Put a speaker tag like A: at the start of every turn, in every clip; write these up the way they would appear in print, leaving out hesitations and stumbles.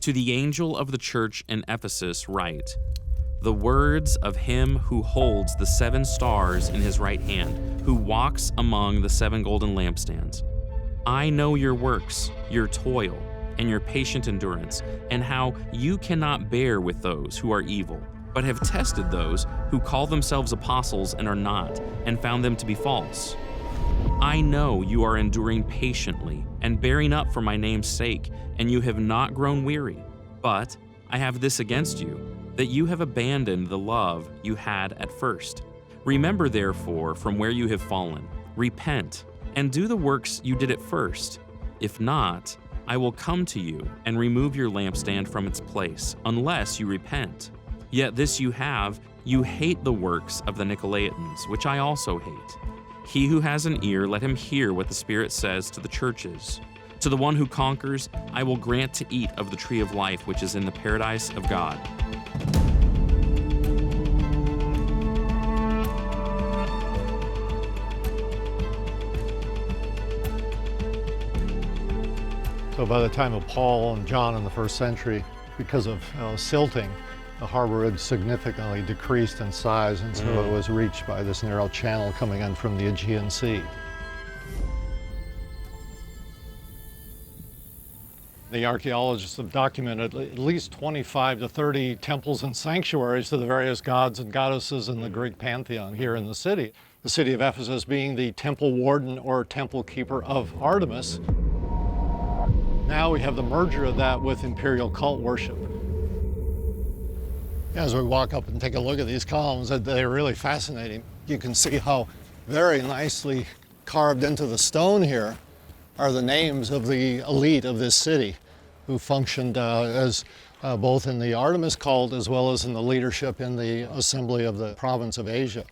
A: To the angel of the church in Ephesus write, the words of him who holds the 7 stars in his right hand, who walks among the 7 golden lampstands. I know your works, your toil, and your patient endurance, and how you cannot bear with those who are evil, but have tested those who call themselves apostles and are not, and found them to be false. I know you are enduring patiently and bearing up for my name's sake, and you have not grown weary. But I have this against you, that you have abandoned the love you had at first. Remember, therefore, from where you have fallen, repent, and do the works you did at first. If not, I will come to you and remove your lampstand from its place, unless you repent. Yet this you have, you hate the works of the Nicolaitans, which I also hate. He who has an ear, let him hear what the Spirit says to the churches. To the one who conquers, I will grant to eat of the tree of life which is in the paradise of God.
B: So by the time of Paul and John in the first century, because of silting, the harbor had significantly decreased in size, and so it was reached by this narrow channel coming in from the Aegean Sea. The archaeologists have documented at least 25 to 30 temples and sanctuaries to the various gods and goddesses in the Greek pantheon here in the city. The city of Ephesus being the temple warden or temple keeper of Artemis. Now we have the merger of that with imperial cult worship. As we walk up and take a look at these columns, they're really fascinating. You can see how very nicely carved into the stone here are the names of the elite of this city who functioned as both in the Artemis cult as well as in the leadership in the assembly of the province of Asia.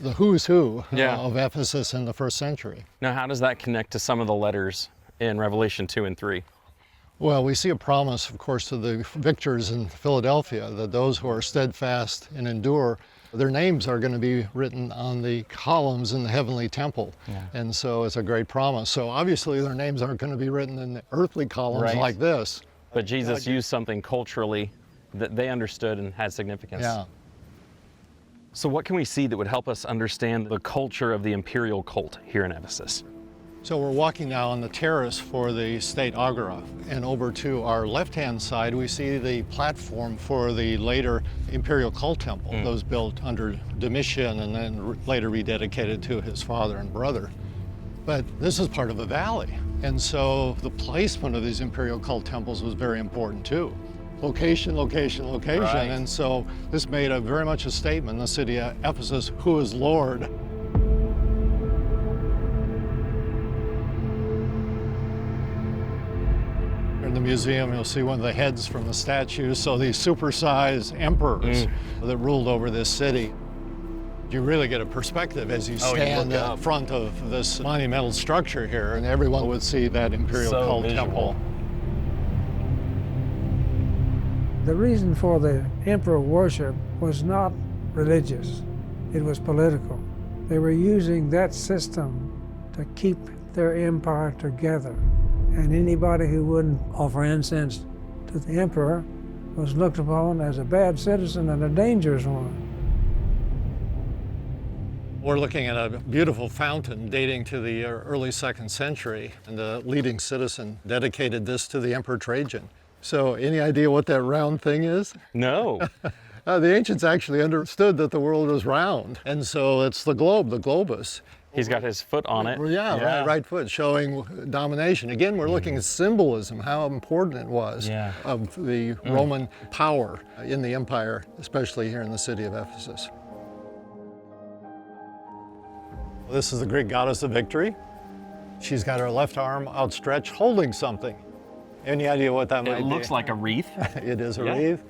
B: The who's who of Ephesus in the first century.
C: Now, how does that connect to some of the letters in Revelation 2 and 3?
B: Well, we see a promise, of course, to the victors in Philadelphia, that those who are steadfast and endure, their names are going to be written on the columns in the heavenly temple. And so it's a great promise. So obviously their names aren't going to be written in the earthly columns like this.
C: But Jesus used something culturally that they understood and had significance.
B: Yeah.
C: So what can we see that would help us understand the culture of the imperial cult here in Ephesus?
B: So we're walking now on the terrace for the state agora, and over to our left-hand side we see the platform for the later imperial cult temple that was built under Domitian and then later rededicated to his father and brother. But this is part of a valley, and so the placement of these imperial cult temples was very important too. Location, location, location, and so this made very much a statement in the city of Ephesus, who is Lord. In the museum, you'll see one of the heads from the statue. So these supersized emperors that ruled over this city. You really get a perspective as you stand in front of this monumental structure here, and everyone would see that imperial cult temple.
D: The reason for the emperor worship was not religious, it was political. They were using that system to keep their empire together. And anybody who wouldn't offer incense to the emperor was looked upon as a bad citizen and a dangerous one.
B: We're looking at a beautiful fountain dating to the early 2nd century, and the leading citizen dedicated this to the Emperor Trajan. So any idea what that round thing is?
C: No.
B: The ancients actually understood that the world was round, and so it's the globe, the globus.
C: He's got his foot on it.
B: Right foot, showing domination. Again, we're looking at symbolism, how important it was of the Roman power in the empire, especially here in the city of Ephesus. This is the Greek goddess of victory. She's got her left arm outstretched, holding something. Any idea what that might be?
C: It looks like a wreath.
B: It is a wreath.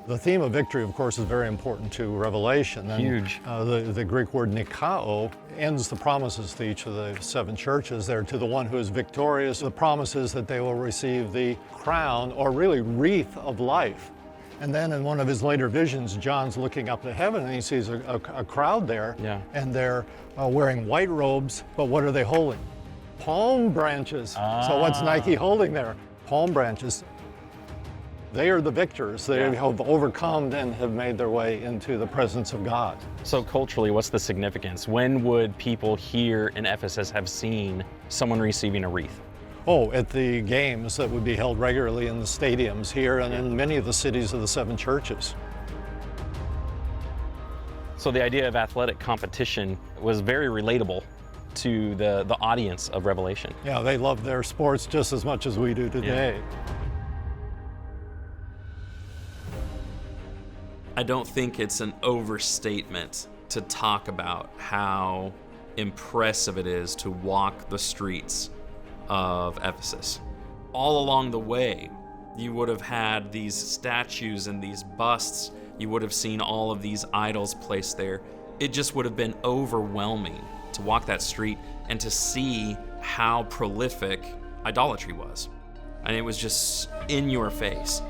B: The theme of victory, of course, is very important to Revelation. And,
C: huge.
B: The Greek word nikao ends the promises to each of the 7 churches there. To the one who is victorious, the promise is that they will receive the crown, or really wreath of life. And then in one of his later visions, John's looking up to heaven and he sees a crowd there. And they're wearing white robes, but what are they holding? Palm branches. So what's Nike holding there? Palm branches. They are the victors. They
C: Yeah.
B: have overcome and have made their way into the presence of God.
C: So culturally, what's the significance? When would people here in Ephesus have seen someone receiving a wreath?
B: Oh, at the games that would be held regularly in the stadiums here and in many of the cities of the seven churches.
C: So the idea of athletic competition was very relatable to the audience of Revelation.
B: Yeah, they love their sports just as much as we do today.
A: I don't think it's an overstatement to talk about how impressive it is to walk the streets of Ephesus. All along the way, you would have had these statues and these busts. You would have seen all of these idols placed there. It just would have been overwhelming to walk that street and to see how prolific idolatry was. And it was just in your face.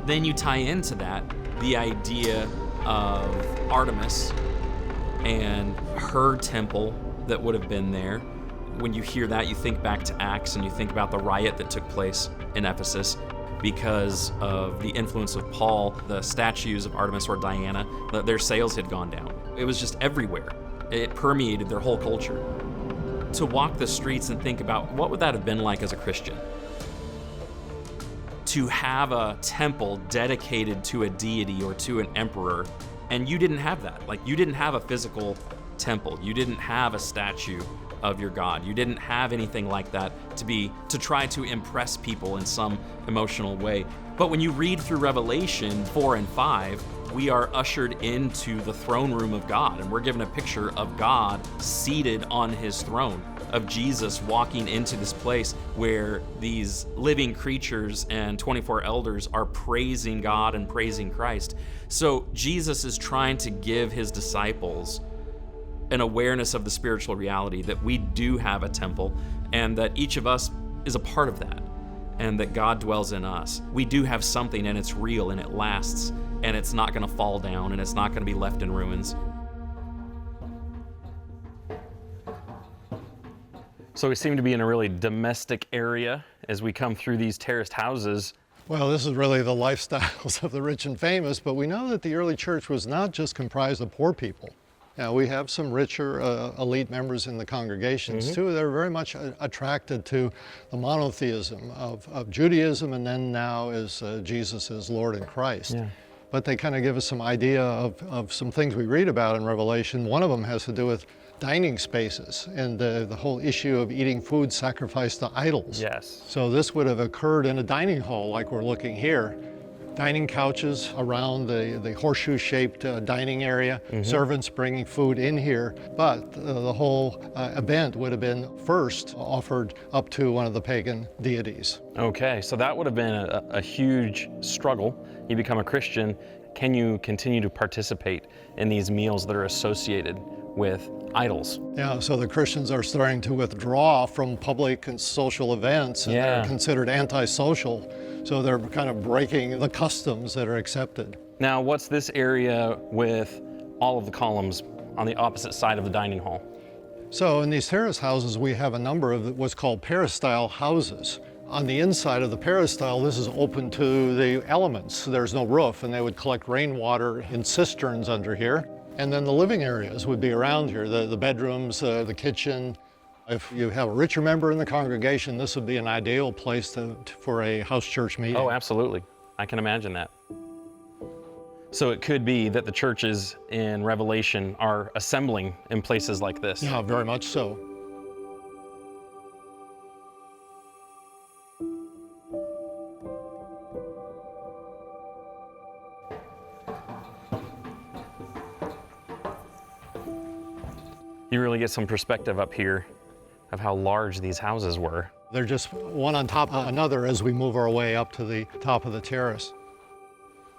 A: Then you tie into that the idea of Artemis and her temple that would have been there. When you hear that, you think back to Acts and you think about the riot that took place in Ephesus because of the influence of Paul. The statues of Artemis or Diana, their sales had gone down. It was just everywhere. It permeated their whole culture. To walk the streets and think about what would that have been like as a Christian? To have a temple dedicated to a deity or to an emperor, and you didn't have that. Like, you didn't have a physical temple. You didn't have a statue of your God. You didn't have anything like that to try to impress people in some emotional way. But when you read through Revelation 4 and 5, we are ushered into the throne room of God, and we're given a picture of God seated on his throne, of Jesus walking into this place where these living creatures and 24 elders are praising God and praising Christ. So Jesus is trying to give his disciples an awareness of the spiritual reality that we do have a temple and that each of us is a part of that, and that God dwells in us. We do have something, and it's real, and it lasts, and it's not going to fall down, and it's not going to be left in ruins.
C: So we seem to be in a really domestic area as we come through these terraced houses.
B: Well, this is really the lifestyles of the rich and famous, but we know that the early church was not just comprised of poor people. Now, we have some richer elite members in the congregations too. They're very much attracted to the monotheism of Judaism, and then now is Jesus is Lord and Christ.
C: Yeah.
B: But they kind of give us some idea of some things we read about in Revelation. One of them has to do with dining spaces and the whole issue of eating food sacrificed to idols.
C: Yes.
B: So this would have occurred in a dining hall like we're looking here. Dining couches around the horseshoe-shaped dining area, servants bringing food in here, but the whole event would have been first offered up to one of the pagan deities.
C: Okay, so that would have been a huge struggle. You become a Christian. Can you continue to participate in these meals that are associated with idols?
B: Yeah, so the Christians are starting to withdraw from public and social events, and they're considered antisocial. So they're kind of breaking the customs that are accepted.
C: Now, what's this area with all of the columns on the opposite side of the dining hall?
B: So in these terrace houses, we have a number of what's called peristyle houses. On the inside of the peristyle, this is open to the elements. There's no roof, and they would collect rainwater in cisterns under here. And then the living areas would be around here, the bedrooms, the kitchen. If you have a richer member in the congregation, this would be an ideal place for a house church meeting.
C: Oh, absolutely. I can imagine that. So it could be that the churches in Revelation are assembling in places like this.
B: Yeah, very much so.
C: You really get some perspective up here of how large these houses were.
B: They're just one on top of another as we move our way up to the top of the terrace.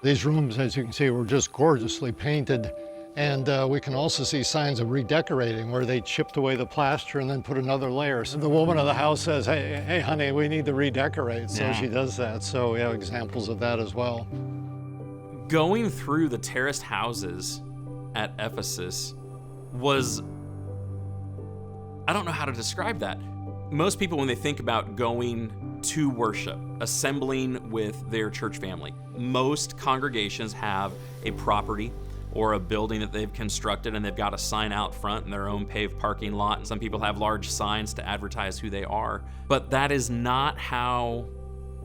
B: These rooms, as you can see, were just gorgeously painted, and we can also see signs of redecorating where they chipped away the plaster and then put another layer. So the woman of the house says, hey honey, we need to redecorate, so she does that. So we have examples of that as well.
A: Going through the terraced houses at Ephesus was, I don't know how to describe that. Most people, when they think about going to worship, assembling with their church family, most congregations have a property or a building that they've constructed, and they've got a sign out front in their own paved parking lot. And some people have large signs to advertise who they are. But that is not how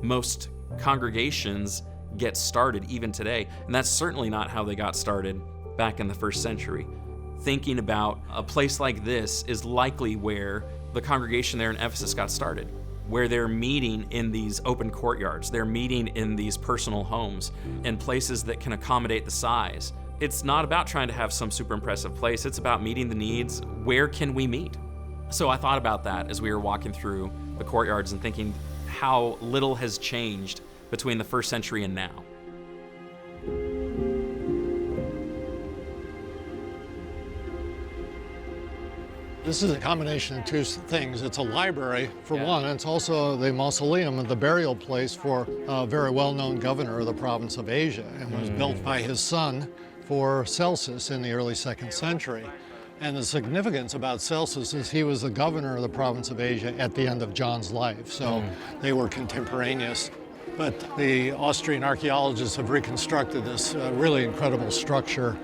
A: most congregations get started even today. And that's certainly not how they got started back in the first century. Thinking about a place like this is likely where the congregation there in Ephesus got started, where they're meeting in these open courtyards, they're meeting in these personal homes, in places that can accommodate the size. It's not about trying to have some super impressive place, it's about meeting the needs. Where can we meet? So I thought about that as we were walking through the courtyards and thinking how little has changed between the first century and now.
B: This is a combination of two things. It's a library, for one, and it's also the mausoleum and the burial place for a very well-known governor of the province of Asia, and was built by his son for Celsus in the early 2nd century. And the significance about Celsus is he was the governor of the province of Asia at the end of John's life, so they were contemporaneous. But the Austrian archaeologists have reconstructed this really incredible structure.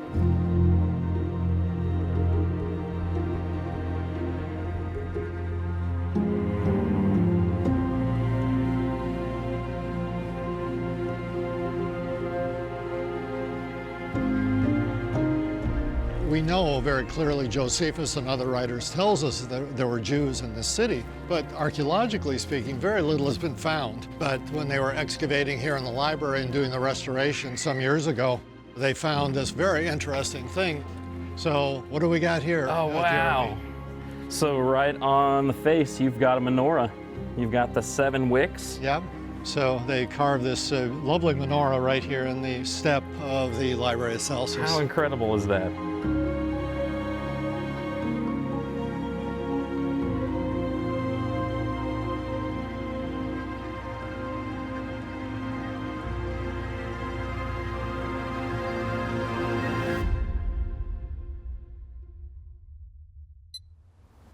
B: We know very clearly, Josephus and other writers tells us that there were Jews in this city, but archaeologically speaking, very little has been found. But when they were excavating here in the library and doing the restoration some years ago, they found this very interesting thing. So what do we got here?
C: Oh, wow. So right on the face, you've got a menorah. You've got the 7 wicks.
B: Yep. So they carved this lovely menorah right here in the step of the Library of Celsus.
C: How incredible is that?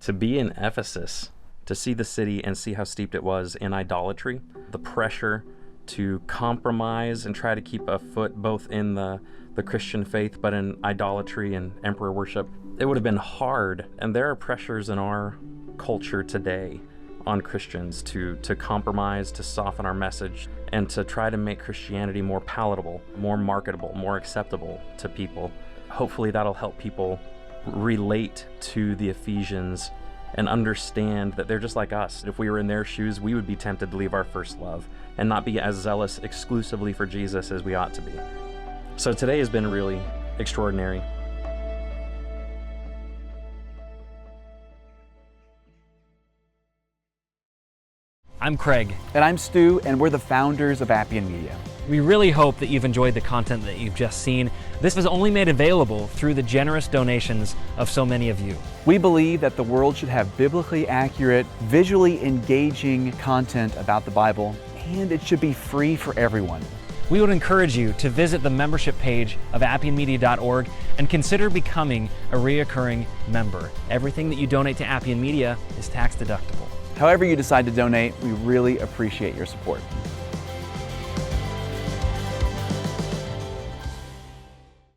C: To be in Ephesus, to see the city and see how steeped it was in idolatry, the pressure to compromise and try to keep a foot both in the Christian faith but in idolatry and emperor worship, it would have been hard. And there are pressures in our culture today on Christians to compromise, to soften our message, and to try to make Christianity more palatable, more marketable, more acceptable to people. Hopefully that'll help people relate to the Ephesians and understand that they're just like us. If we were in their shoes, we would be tempted to leave our first love and not be as zealous exclusively for Jesus as we ought to be. So today has been really extraordinary.
E: I'm Craig.
F: And I'm Stu, and we're the founders of Appian Media.
E: We really hope that you've enjoyed the content that you've just seen. This was only made available through the generous donations of so many of you.
F: We believe that the world should have biblically accurate, visually engaging content about the Bible, and it should be free for everyone.
E: We would encourage you to visit the membership page of appianmedia.org and consider becoming a reoccurring member. Everything that you donate to Appian Media is tax deductible.
F: However you decide to donate, we really appreciate your support.